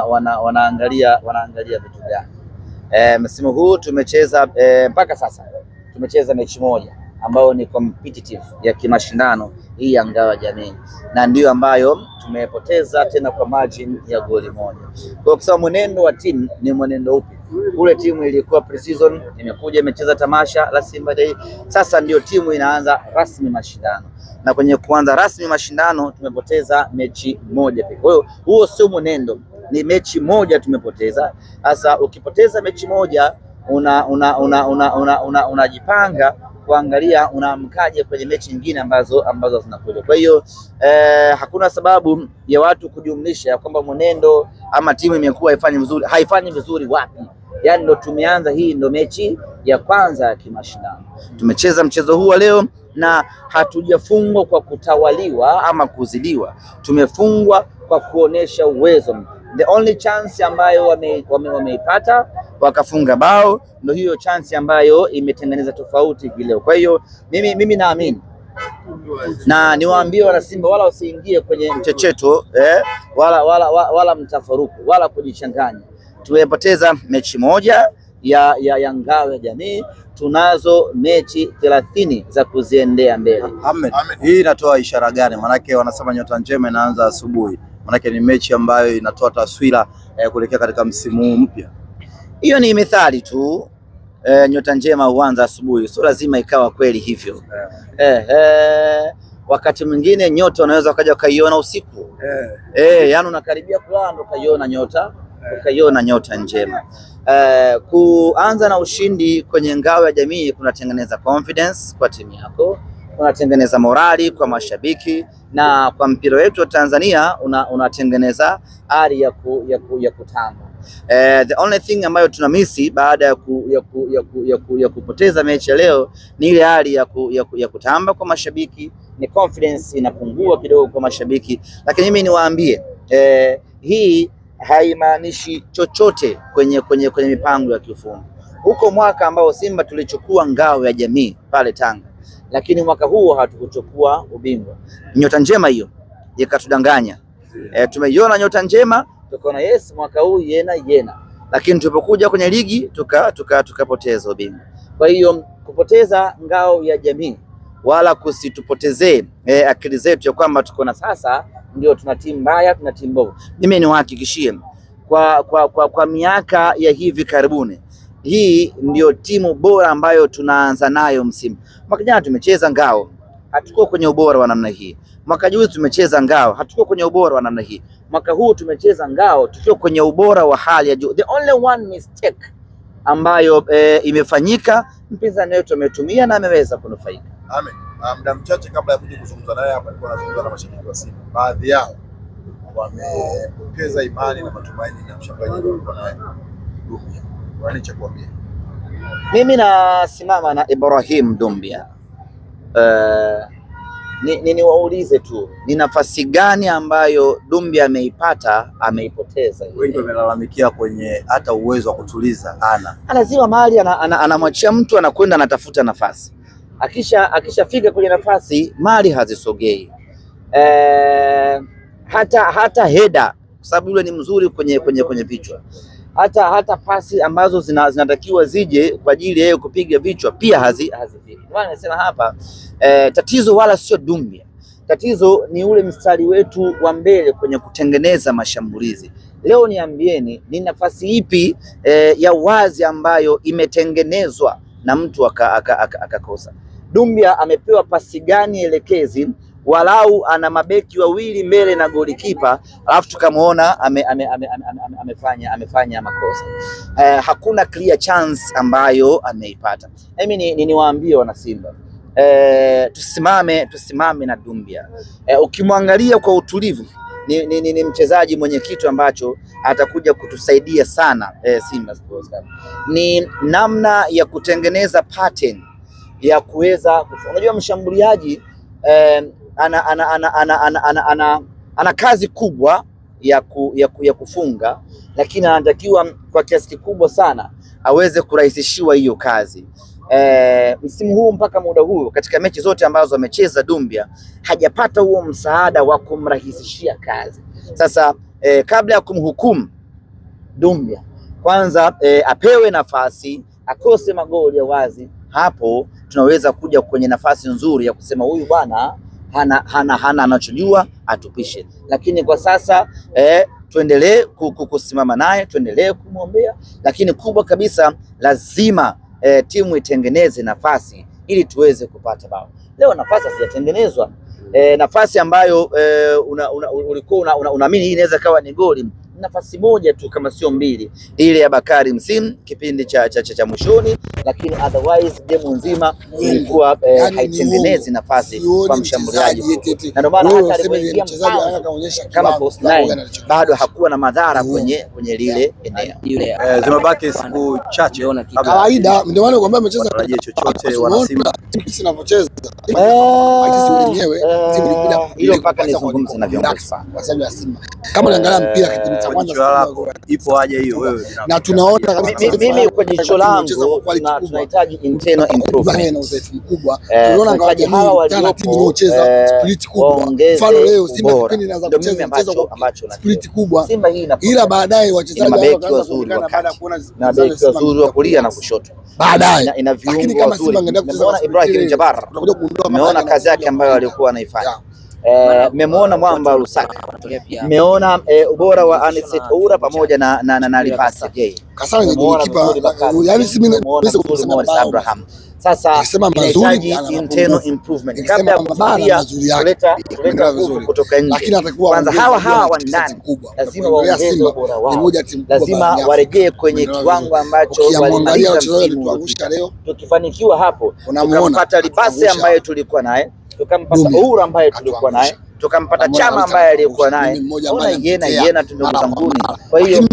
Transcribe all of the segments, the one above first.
wanaangalia vitu gani. Msimu huu tumecheza mpaka sasa tumecheza mechi moja ambayo ni competitive ya kimashindano hii ya Ngao ya Jamii, na ndiyo ambayo tumepoteza tena kwa margin ya goli moja. Kwa sababu mwenendo wa timu ni mwenendo upi? Ule timu ilikuwa pre-season, imekuja imecheza tamasha la Simba Day, sasa ndio timu inaanza rasmi mashindano, na kwenye kuanza rasmi mashindano tumepoteza mechi moja pekee. Kwa hiyo huo sio mwenendo, ni mechi moja tumepoteza. Sasa ukipoteza mechi moja unajipanga kuangalia unaamkaje kwenye mechi nyingine ambazo zinakuja. Kwa hiyo hakuna sababu ya watu kujumlisha kwamba mwenendo ama timu imekuwa haifanyi vizuri wapi. Yaani ndo tumeanza, hii ndo mechi ya kwanza ya kimashindano. Tumecheza mchezo huu leo na hatujafungwa kwa kutawaliwa ama kuzidiwa. Tumefungwa kwa kuonesha uwezo. The only chance ambayo wameipata wakafunga bao, ndio hiyo chance ambayo imetengeneza tofauti leo. Kwa hiyo mimi naamini na niwaambie wana Simba wala wasiingie kwenye mchecheto wala mtafaruku wala kujichanganya. Tumepoteza mechi moja ya Ngao ya Jamii, tunazo mechi 30 za kuziendea mbele. Ahmed, hii inatoa ishara gani? Manake wanasema nyota njema inaanza asubuhi. Manake ni mechi ambayo inatoa taswira kuelekea katika msimu mpya. Hiyo ni methali tu. Nyota njema huanza asubuhi, sio lazima ikawa kweli hivyo. Wakati mwingine nyota unaweza ukaja ukaiona usiku. Yani unakaribia kulala ndo ukaiona nyota njema. Kuanza na ushindi kwenye Ngao ya Jamii kunatengeneza confidence kwa timu yako, kunatengeneza morali kwa mashabiki, na kwa mpira wetu wa Tanzania unatengeneza ari ya kutamba. The only thing ambayo tunamisi baada ya kupoteza mechi ya leo ni ile hali ya kutamba kwa mashabiki, ni confidence inapungua kidogo kwa mashabiki. Lakini mimi niwaambie, hii haimaanishi chochote kwenye mipango ya kiufundi. Huko mwaka ambao Simba tulichukua Ngao ya Jamii pale Tanga, lakini mwaka huu hatukuchukua ubingwa. Nyota njema hiyo ikatudanganya. Tumeiona nyota njema, tukaona yes mwaka huu yena, lakini tulipokuja kwenye ligi tukapoteza ubingwa. Kwa hiyo kupoteza Ngao ya Jamii wala kusitupotezee akili zetu ya kwamba tuko na sasa ndio tuna timu mbaya, tuna timu mbovu. Mimi niwahakikishie kwa miaka ya hivi karibuni, hii ndio timu bora ambayo tunaanza nayo msimu. Mwaka jana tumecheza Ngao, hatuko kwenye ubora wa namna hii. Mwaka juzi tumecheza Ngao, hatuko kwenye ubora wa namna hii. Mwaka huu tumecheza Ngao tukiwa kwenye ubora wa hali ya juu. The only one mistake ambayo imefanyika, mpinzani wetu ametumia na ameweza kunufaika. Amen. Muda mchache kabla ya kuja kuzungumza naye hapa, alikuwa anazungumza na mashabiki wa Simba. Baadhi yao wamepoteza imani na matumaini na mshambuliaji alikuwa naye Dumbia. Wani cha kuambia? Mimi nasimama na Ibrahim Dumbia. Niwaulize tu, ni nafasi gani ambayo Dumbia ameipoteza? Wengi wamelalamikia kwenye hata uwezo wa kutuliza lazima mahali anamwachia mtu anakwenda anatafuta nafasi. Akishafika kwenye nafasi mali hazisogei. Hata header, kwa sababu yule ni mzuri kwenye vichwa. Hata pasi ambazo zinatakiwa zije kwa ajili ya yeye kupiga vichwa pia hazifiki. Maana nasema hapa tatizo wala sio Dumbia. Tatizo ni ule mstari wetu wa mbele kwenye kutengeneza mashambulizi. Leo niambieni, ni nafasi ipi ya wazi ambayo imetengenezwa na mtu akakosa? Dumbia amepewa pasi gani elekezi? Walau ana mabeki wawili mbele na golikipa, alafu tukamuona amefanya makosa. Hakuna clear chance ambayo ameipata. Mimi niwaambie wana Simba, tusimame na Dumbia. Ukimwangalia kwa utulivu ni mchezaji mwenye kitu ambacho atakuja kutusaidia sana Simba Sports Club. Ni namna ya kutengeneza pattern ya kuweza, unajua mshambuliaji ana kazi kubwa ya kufunga, lakini anatakiwa kwa kiasi kikubwa sana aweze kurahisishiwa hiyo kazi. Msimu huu mpaka muda huu katika mechi zote ambazo amecheza Dumbia hajapata huo msaada wa kumrahisishia kazi. Sasa kabla ya kumhukumu Doumbia kwanza apewe nafasi, akose magoli ya wazi, hapo tunaweza kuja kwenye nafasi nzuri ya kusema huyu bwana hana anachojua, atupishe. Lakini kwa sasa tuendelee kusimama naye, tuendelee kumwombea, lakini kubwa kabisa lazima timu itengeneze nafasi ili tuweze kupata bao. Leo nafasi hazijatengenezwa, nafasi ambayo ulikuwa unaamini hii inaweza kawa ni goli, nafasi moja tu kama sio mbili, ile ya Bakari Msimu kipindi cha mwishoni, lakini otherwise game nzima ilikuwa haitengenezi nafasi kwa mshambuliaji, na ndio maana hata alipoingia kama post 9 bado hakuwa na madhara kwenye lile eneo. Zimebaki siku chache kawaida, ndio maana kwamba amecheza chochote wana Simba sinavyocheza hilo mpaka nizungumze na viongozi kwa sababu ya Simba. Kama unaangalia mpira kipindi cha kwanza ipo haja hiyo wewe, na tunaona kabisa mimi kwa jicho langu tunahitaji internal improvement. Tunaona ngawaje hawa waliopo spirit kubwa, mfano leo Simba kipindi inaanza kucheza spirit kubwa, ila baadaye wachezaji mabeki wazuri na beki wazuri wa kulia na kushoto, baadaye ina viungo wazuri. Umeona Ibrahim Jabbar, umeona kazi yake ambayo alikuwa anaifanya. Mmemwona Mwamba Lusaka, mmeona ubora wa Anicet Oura pamoja na Lipasi Gay. Abraham. Sasa inahitaji internal improvement kabla ya kufikia kuleta nguvu kutoka nje. Kwanza hawa wa ndani lazima waongeze ubora wao, lazima warejee kwenye kiwango ambacho walimaliza msimu. Tukifanikiwa hapo, tukampata Lipasi ambaye tulikuwa naye, tukampata Oura ambaye tulikuwa naye, tukampata Chama ambaye alikuwa naye, yena tundugu zanguni. Kwa hiyo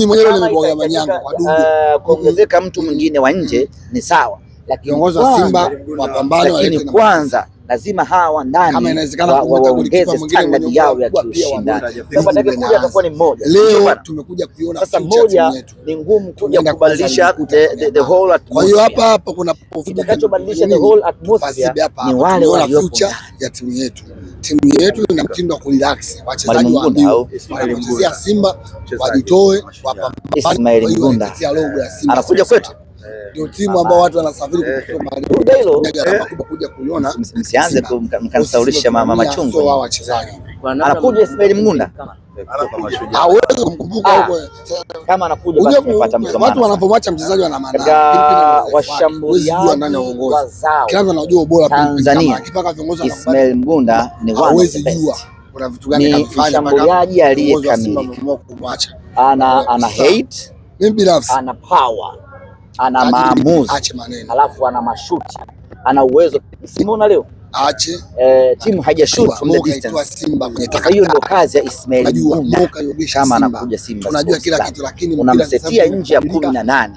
kuongezeka mtu mwingine wa nje ni sawa, lakini kwanza lazima hawa ndani waongeze standard yao ya kiushindani. Atakuwa ni mmoja. Leo tumekuja kuiona sasa mmoja ni ngumu kuja kubadilisha the whole atmosphere. Kwa hiyo hapa kuna kitakachobadilisha the whole atmosphere ni wale waliopo ya timu yetu. Timu yetu ina mtindo wa kurelax, wachezaji wanachezea Simba wajitoe, wapambane. Ismail Mgunda anakuja kwetu, ndio timu ambao watu wanasafiri kutoka kuja kuiona. Msianze mkanisaulisha mama chungu. Wao wachezaji anakuja Ismail Mgunda, hawezi kumkumbuka huko kama anakuja basi tumepata mtu. Watu wanapomwacha mchezaji wana maana washambuliaji wazao kwanza, anajua ubora Tanzania. Ismail Mgunda ni hawezi jua kuna vitu gani kanifanya, mshambuliaji aliyekamilika, ana hate, mimi binafsi ana power, ana maamuzi, alafu ana mashuti, ana uwezo. Simona leo timu haijashoot from the distance. Hiyo ndio kazi ya Ismail Mgunda. Kama anakuja Simba tunajua kila kitu, lakini unamsetia nje ya 18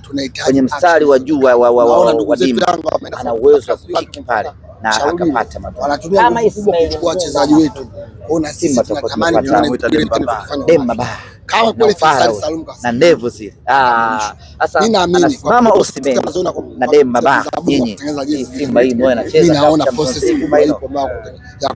kwenye mstari wa juu wa dimba, ana uwezo wa kukick pale na akapata mabao. Kama Ismail wachezaji wetu ona Simba tunatamani Demba Ba kama kweli Faisal Salum na ndevu zile. Sasa anasimama Osimhen na Demba Ba, nyinyi Simba hii ndio anacheza. Naona process kubwa ipo mbao ya